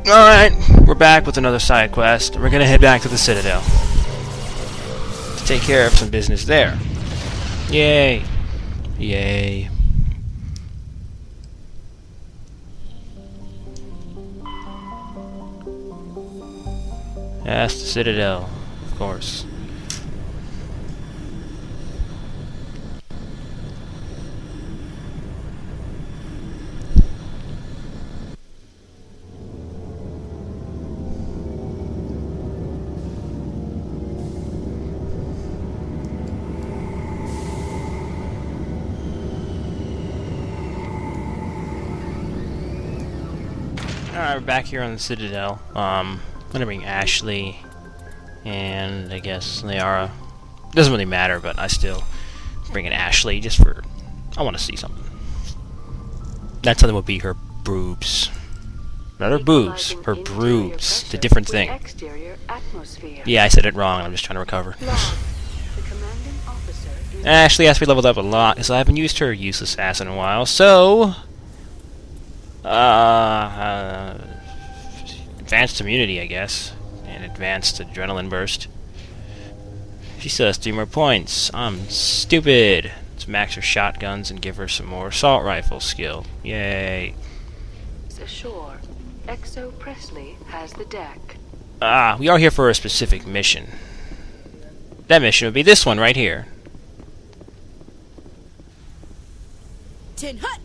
Alright, we're back with another side quest. We're gonna head back to the Citadel to take care of some business there. Yay! Yay. That's the Citadel, of course. Alright, we're back here on the Citadel. I'm gonna bring Ashley and I guess Liara. Doesn't really matter, but I still bring in Ashley just for I want to see something. That something would be her boobs. Not her boobs, her boobs. It's a different thing. Yeah, I said it wrong. I'm just trying to recover. Ashley has to be leveled up a lot because I haven't used her useless ass in a while. So. Advanced immunity, I guess, and advanced adrenaline burst. She still has 3 more points. I'm stupid. Let's max her shotguns and give her some more assault rifle skill. Yay. Ashore, Exo Presley has the deck. We are here for a specific mission. That mission would be this one right here. Tin Hut!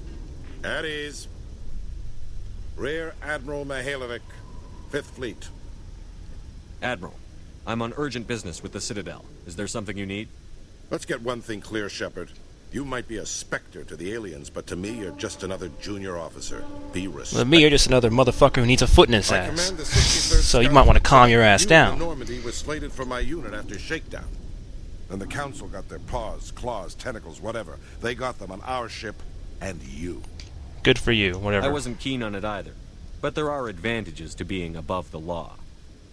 At ease. Rear Admiral Mihailovic, 5th Fleet. Admiral, I'm on urgent business with the Citadel. Is there something you need? Let's get one thing clear, Shepard. You might be a specter to the aliens, but to me, you're just another junior officer. Be respectful. Well, me, you're just another motherfucker who needs a foot in his ass. So you might want to calm your ass down. Normandy was slated for my unit after shakedown. And the Council got their paws, claws, tentacles, whatever. They got them on our ship and you. Good for you, whatever. I wasn't keen on it either. But there are advantages to being above the law.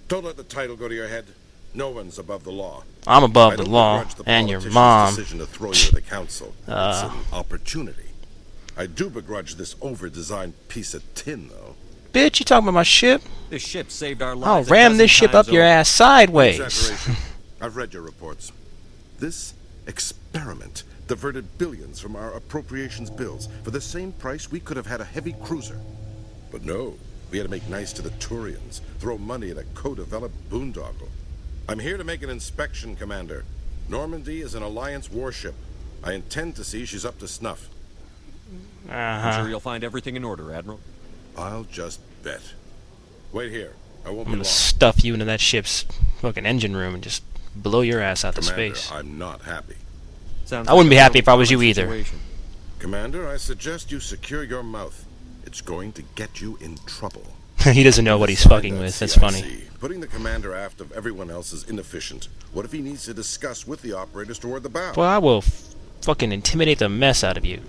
Don't let the title go to your head. No one's above the law. I'm above the law, and your mom. Decision to throw you to the Council. It's an opportunity. I do begrudge this over-designed piece of tin, though. Bitch, you talking about my ship? This ship saved our I'll lives. ram this ship up your ass sideways. Exaggeration. I've read your reports. This experiment diverted billions from our appropriations bills. For the same price, we could have had a heavy cruiser. But no, we had to make nice to the Turians, throw money at a co-developed boondoggle. I'm here to make an inspection, Commander. Normandy is an Alliance warship. I intend to see she's up to snuff. I'm sure you'll find everything in order, Admiral. I'll just bet. Wait here. I won't I'm be gonna long. stuff you into that ship's fucking engine room and just blow your ass out to Commander, space. I'm not happy. Sounds I wouldn't like be a happy if I was you common either. situation. Commander, I suggest you secure your mouth. It's going to get you in trouble. He doesn't know what he's fucking with. That's funny. Putting the commander aft of everyone else is inefficient. What if he needs to discuss with the operators toward the bow? Well, I will fucking intimidate the mess out of you.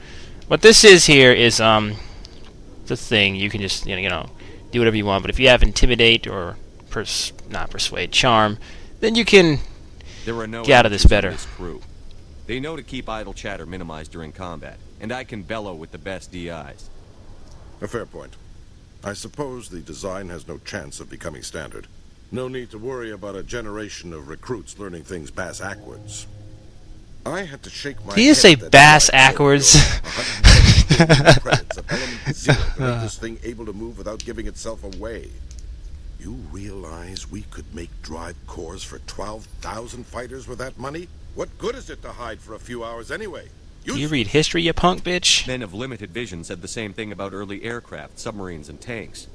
What this is here is the thing. You can just you know do whatever you want. But if you have intimidate or not persuade, charm, then you can There are no get out of this amateurs in better. This crew. They know to keep idle chatter minimized during combat, and I can bellow with the best DIs. A fair point. I suppose the design has no chance of becoming standard. No need to worry about a generation of recruits learning things bass-ackwards. I had to shake my Did you head say that bass-ackwards? 170 credits of element 0 to make this thing able to move without giving itself away. You realize we could make drive cores for 12,000 fighters with that money? What good is it to hide for a few hours anyway? You read history, you punk bitch? Men of limited vision said the same thing about early aircraft, submarines, and tanks.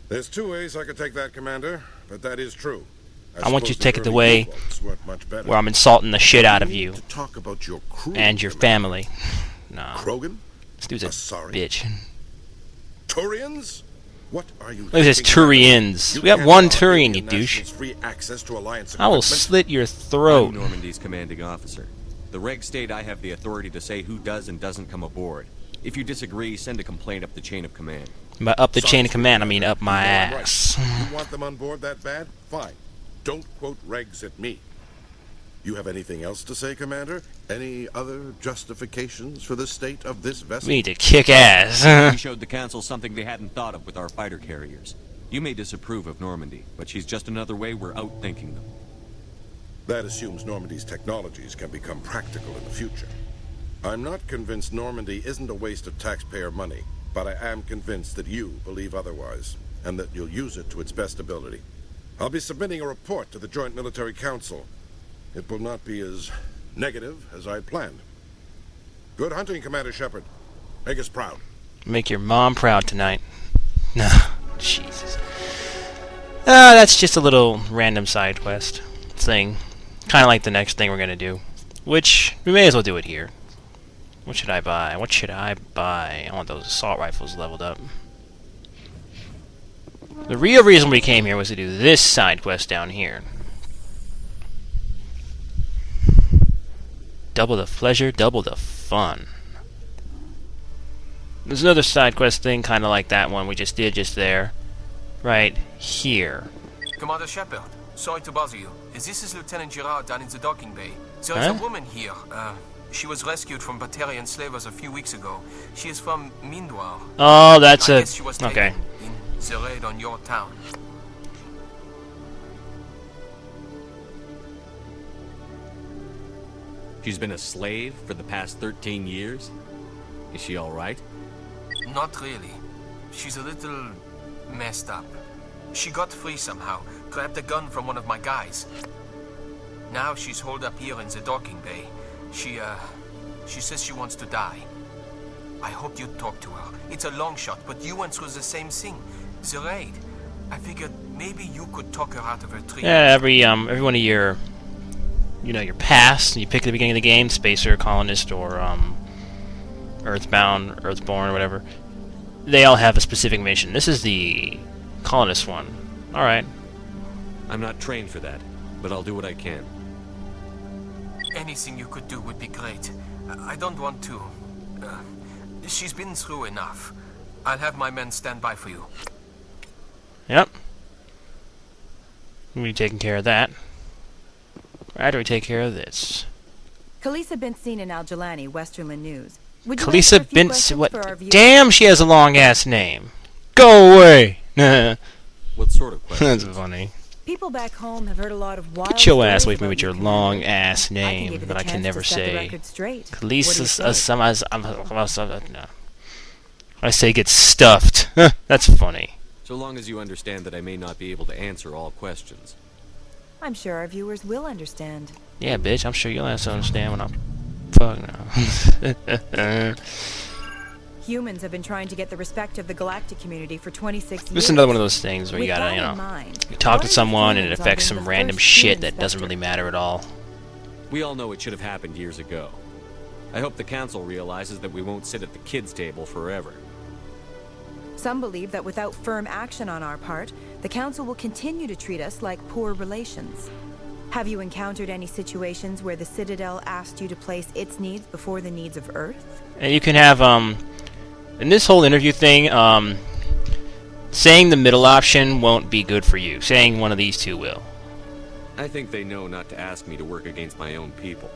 There's 2 ways I could take that, Commander, but that is true. I want you to suppose take it the early way U-boats weren't much better. where I'm insulting the shit out of We need you to talk about your crew, and your Commander. family. Nah, Krogan? this dude's a Sorry. bitch. Turians? What are you Look at this thinking, Commander? Turians. You We got can't one allow Turian, Alien you douche. nationals free access to Alliance I will equipment. slit your I'm throat. Normandy's commanding officer. The regs state I have the authority to say who does and doesn't come aboard. If you disagree, send a complaint up the chain of command. By up the chain of command, I mean up my You know I'm right. ass. You want them on board that bad? Fine. Don't quote regs at me. You have anything else to say, Commander? Any other justifications for the state of this vessel? We need to kick ass. We showed the Council something they hadn't thought of with our fighter carriers. You may disapprove of Normandy, but she's just another way we're outthinking them. That assumes Normandy's technologies can become practical in the future. I'm not convinced Normandy isn't a waste of taxpayer money, but I am convinced that you believe otherwise, and that you'll use it to its best ability. I'll be submitting a report to the Joint Military Council. It will not be as negative as I planned. Good hunting, Commander Shepard. Make us proud. Make your mom proud tonight. No, Jesus. That's just a little random side quest thing. Kind of like the next thing we're going to do. Which, we may as well do it here. What should I buy? What should I buy? I want those assault rifles leveled up. The real reason we came here was to do this side quest down here. Double the pleasure, double the fun. There's another side quest thing, kind of like that one we just did just there. Right here. Commander Shepard, sorry to bother you. This is Lieutenant Girard down in the docking bay. There is a woman here. She was rescued from Batarian slavers a few weeks ago. She is from Mindoir. Oh, that's I guess she was okay. taken in the raid on your town. She's been a slave for the past 13 years? Is she alright? Not really. She's a little messed up. She got free somehow, grabbed a gun from one of my guys. Now she's holed up here in the docking bay. She says she wants to die. I hope you'd talk to her. It's a long shot, but you went through the same thing. The raid. I figured maybe you could talk her out of her tree. Yeah, every one of your, your past, you pick at the beginning of the game, Spacer, Colonist, or Earthbound, Earthborn, or whatever. They all have a specific mission. This is the Colonist one. Alright. I'm not trained for that, but I'll do what I can. Anything you could do would be great. I don't want to. She's been through enough. I'll have my men stand by for you. Yep. We'll be taking care of that. How do we take care of this? Khaleesa been seen in Al Jalani, Westerland News. Would you Khaleesa answer a few Bint... questions What? for our viewers? Damn, she has a long-ass name. Go away! What sort of question? That's funny. People back home have heard a lot of wild Get your ass away stories from me with about your you, Commander. long-ass I can name give you that the I can chance never to set the say. record straight. Khaleesa... No. I say get stuffed. That's funny. So long as you understand that I may not be able to answer all questions. I'm sure our viewers will understand. Yeah, bitch, I'm sure you'll have to understand when I'm... Fuck no. Humans have been trying to get the respect of the galactic community for 26 years. This is another one of those things where you With gotta, that in mind, you talk what to are your someone and it feelings on affects being some the random first shit human that doesn't inspector? really matter at all. We all know it should have happened years ago. I hope the Council realizes that we won't sit at the kids' table forever. Some believe that without firm action on our part, the Council will continue to treat us like poor relations. Have you encountered any situations where the Citadel asked you to place its needs before the needs of Earth? And you can have, in this whole interview thing, saying the middle option won't be good for you. Saying one of these two will. I think they know not to ask me to work against my own people.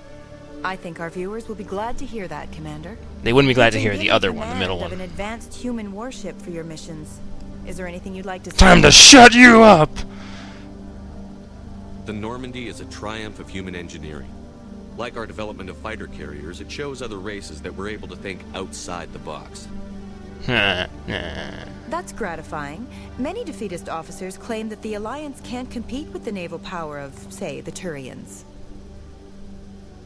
I think our viewers will be glad to hear that, Commander. They wouldn't be glad to You've hear been the given other one, the middle command of one. an advanced human warship for your missions. Is there anything you'd like to say? Time to shut you up! The Normandy is a triumph of human engineering. Like our development of fighter carriers, it shows other races that we're able to think outside the box. That's gratifying. Many defeatist officers claim that the Alliance can't compete with the naval power of, say, the Turians.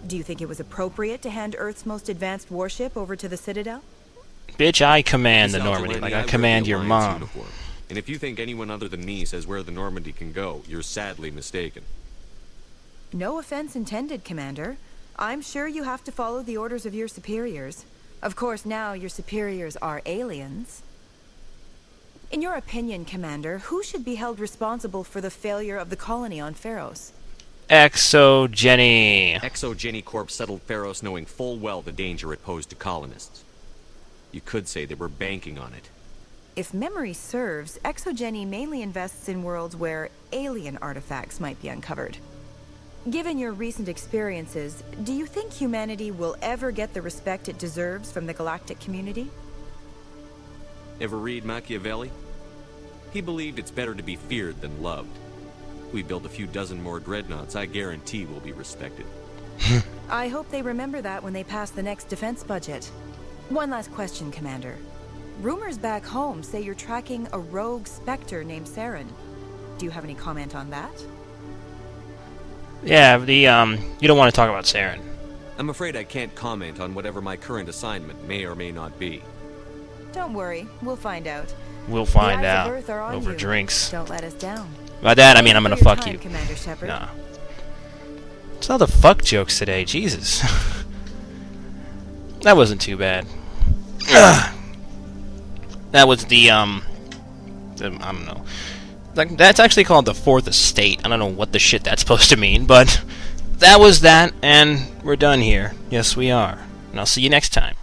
Do you think it was appropriate to hand Earth's most advanced warship over to the Citadel? Bitch, I command the Miss Normandy, Al-Jalani, like I I wear command the your Alliance mom. uniform. And if you think anyone other than me says where the Normandy can go, you're sadly mistaken. No offense intended, Commander. I'm sure you have to follow the orders of your superiors. Of course, now your superiors are aliens. In your opinion, Commander, who should be held responsible for the failure of the colony on Pharos? Exogeny. Exogeny Corp settled Pharos knowing full well the danger it posed to colonists. You could say they were banking on it. If memory serves, Exogeny mainly invests in worlds where alien artifacts might be uncovered. Given your recent experiences, do you think humanity will ever get the respect it deserves from the galactic community? Ever read Machiavelli? He believed it's better to be feared than loved. If we build a few dozen more dreadnoughts, I guarantee we'll be respected. I hope they remember that when they pass the next defense budget. One last question, Commander. Rumors back home say you're tracking a rogue Spectre named Saren. Do you have any comment on that? Yeah, you don't want to talk about Saren. I'm afraid I can't comment on whatever my current assignment may or may not be. Don't worry, we'll find out. We'll find The eyes out of Earth are on over you. drinks. Don't let us down. By that, I mean I'm gonna Thank you for fuck your you. time, Commander Shepard. Nah. It's all the fuck jokes today, Jesus. That wasn't too bad. That was the I don't know. Like, that's actually called the Fourth Estate. I don't know what the shit that's supposed to mean, but that was that, and we're done here. Yes, we are. And I'll see you next time.